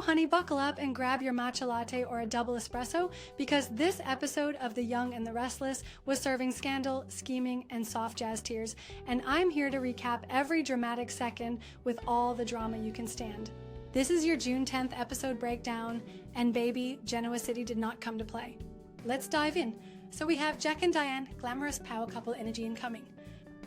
So, honey, buckle up and grab your matcha latte or a double espresso, because this episode of The Young and the Restless was serving scandal, scheming, and soft jazz tears, and I'm here to recap every dramatic second with all the drama you can stand. This is your June 10th episode breakdown, and baby, Genoa City did not come to play. Let's dive in. So we have Jack and Diane, glamorous power couple energy incoming.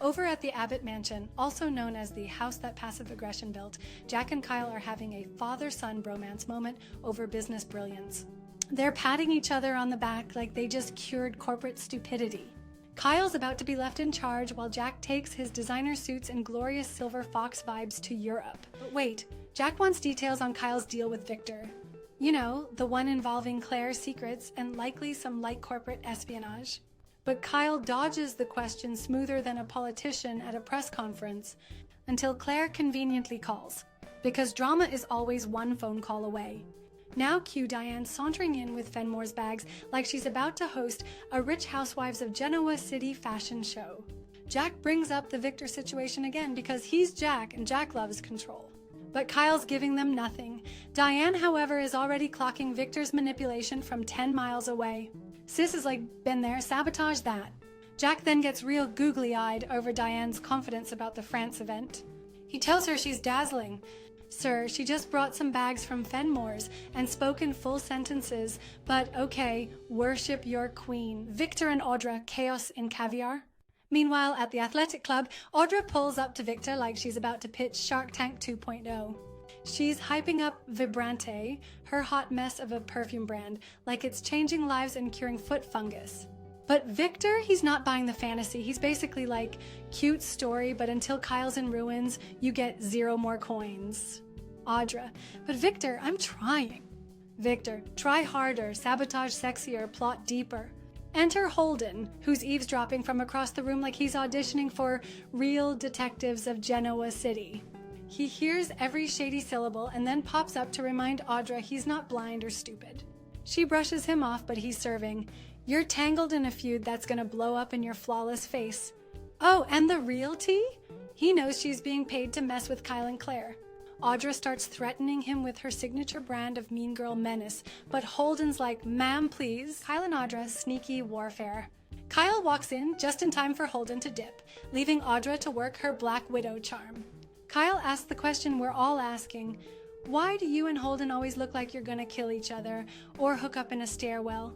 Over at the Abbott mansion, also known as the house that passive aggression built, Jack and Kyle are having a father-son bromance moment over business brilliance. They're patting each other on the back like they just cured corporate stupidity. Kyle's about to be left in charge while Jack takes his designer suits and glorious silver fox vibes to Europe. But wait, Jack wants details on Kyle's deal with Victor. You know, the one involving Claire's secrets and likely some light corporate espionage. But Kyle dodges the question smoother than a politician at a press conference until Claire conveniently calls, because drama is always one phone call away. Now cue Diane sauntering in with Fenmore's bags like she's about to host a Rich Housewives of Genoa City fashion show. Jack brings up the Victor situation again because he's Jack and Jack loves control. But Kyle's giving them nothing. Diane, however, is already clocking Victor's manipulation from 10 miles away. Sis is like, been there, sabotage that. Jack then gets real googly-eyed over Diane's confidence about the France event. He tells her she's dazzling. Sir, she just brought some bags from Fenmore's and spoke in full sentences, but okay, worship your queen. Victor and Audra, chaos in caviar. Meanwhile, at the athletic club, Audra pulls up to Victor like she's about to pitch Shark Tank 2.0. She's hyping up Vibrante, her hot mess of a perfume brand, like it's changing lives and curing foot fungus. But Victor, he's not buying the fantasy. He's basically like, cute story, but until Kyle's in ruins, you get 0 more coins. Audra, but Victor, I'm trying. Victor, try harder, sabotage sexier, plot deeper. Enter Holden, who's eavesdropping from across the room like he's auditioning for Real Detectives of Genoa City. He hears every shady syllable and then pops up to remind Audra he's not blind or stupid. She brushes him off, but he's serving. You're tangled in a feud that's gonna blow up in your flawless face. Oh, and the real tea? He knows she's being paid to mess with Kyle and Claire. Audra starts threatening him with her signature brand of mean girl menace, but Holden's like, ma'am, please. Kyle and Audra, sneaky warfare. Kyle walks in just in time for Holden to dip, leaving Audra to work her Black Widow charm. Kyle asks the question we're all asking, why do you and Holden always look like you're gonna kill each other or hook up in a stairwell?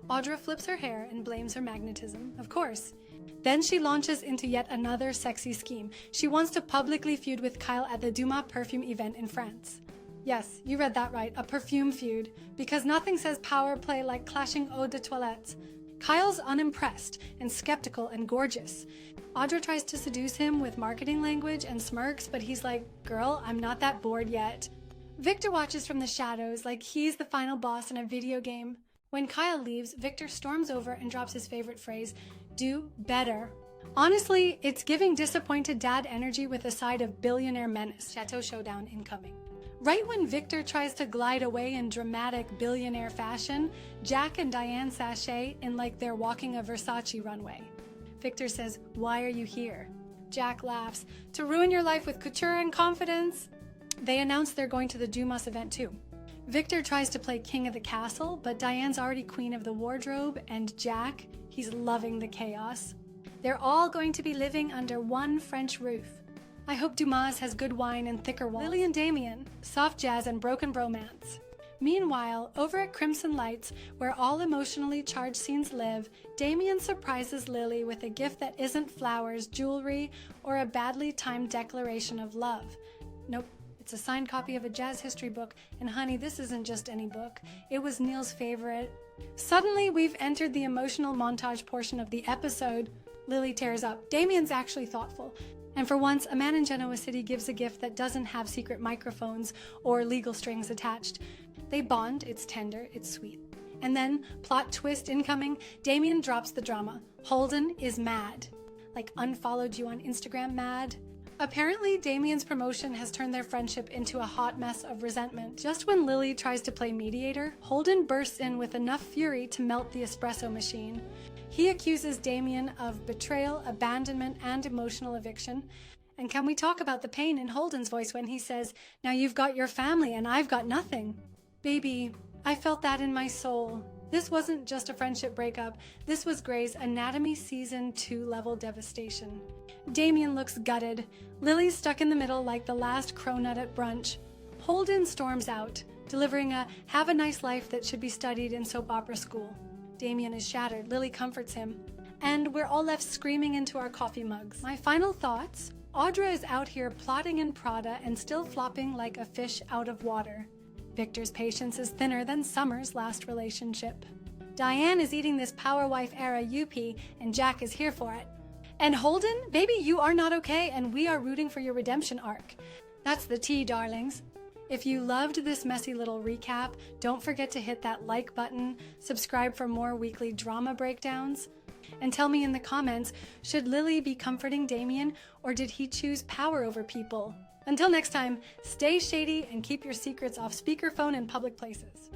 Audra flips her hair and blames her magnetism, of course. Then she launches into yet another sexy scheme. She wants to publicly feud with Kyle at the Dumas perfume event in France. Yes, you read that right, a perfume feud, because nothing says power play like clashing eau de toilette. Kyle's unimpressed and skeptical and gorgeous. Audra tries to seduce him with marketing language and smirks, but he's like, girl, I'm not that bored yet. Victor watches from the shadows like he's the final boss in a video game. When Kyle leaves, Victor storms over and drops his favorite phrase, do better. Honestly, it's giving disappointed dad energy with a side of billionaire menace. Chateau showdown incoming. Right when Victor tries to glide away in dramatic billionaire fashion, Jack and Diane sashay in like they're walking a Versace runway. Victor says, why are you here? Jack laughs, to ruin your life with couture and confidence. They announce they're going to the Dumas event too. Victor tries to play king of the castle, but Diane's already queen of the wardrobe, and Jack, he's loving the chaos. They're all going to be living under one French roof. I hope Dumas has good wine and thicker walls. Lily and Damian, soft jazz and broken bromance. Meanwhile, over at Crimson Lights, where all emotionally charged scenes live, Damian surprises Lily with a gift that isn't flowers, jewelry, or a badly timed declaration of love. Nope, it's a signed copy of a jazz history book, and honey, this isn't just any book. It was Neil's favorite. Suddenly, we've entered the emotional montage portion of the episode. Lily tears up. Damian's actually thoughtful. And for once, a man in Genoa City gives a gift that doesn't have secret microphones or legal strings attached. They bond, it's tender, it's sweet. And then, plot twist incoming, Damian drops the drama. Holden is mad. Like unfollowed you on Instagram mad. Apparently, Damian's promotion has turned their friendship into a hot mess of resentment. Just when Lily tries to play mediator, Holden bursts in with enough fury to melt the espresso machine. He accuses Damian of betrayal, abandonment, and emotional eviction. And can we talk about the pain in Holden's voice when he says, "Now you've got your family and I've got nothing"? Baby, I felt that in my soul. This wasn't just a friendship breakup. This was Grey's Anatomy Season 2 level devastation. Damian looks gutted. Lily's stuck in the middle like the last cronut at brunch. Holden storms out, delivering a "have a nice life" that should be studied in soap opera school. Damian is shattered. Lily comforts him. And we're all left screaming into our coffee mugs. My final thoughts: Audra is out here plotting in Prada and still flopping like a fish out of water. Victor's patience is thinner than Summer's last relationship. Diane is eating this power wife era UP, and Jack is here for it. And Holden, baby, you are not okay, and we are rooting for your redemption arc. That's the tea, darlings. If you loved this messy little recap, don't forget to hit that like button, subscribe for more weekly drama breakdowns, and tell me in the comments, should Lily be comforting Damian, or did he choose power over people? Until next time, stay shady and keep your secrets off speakerphone in public places.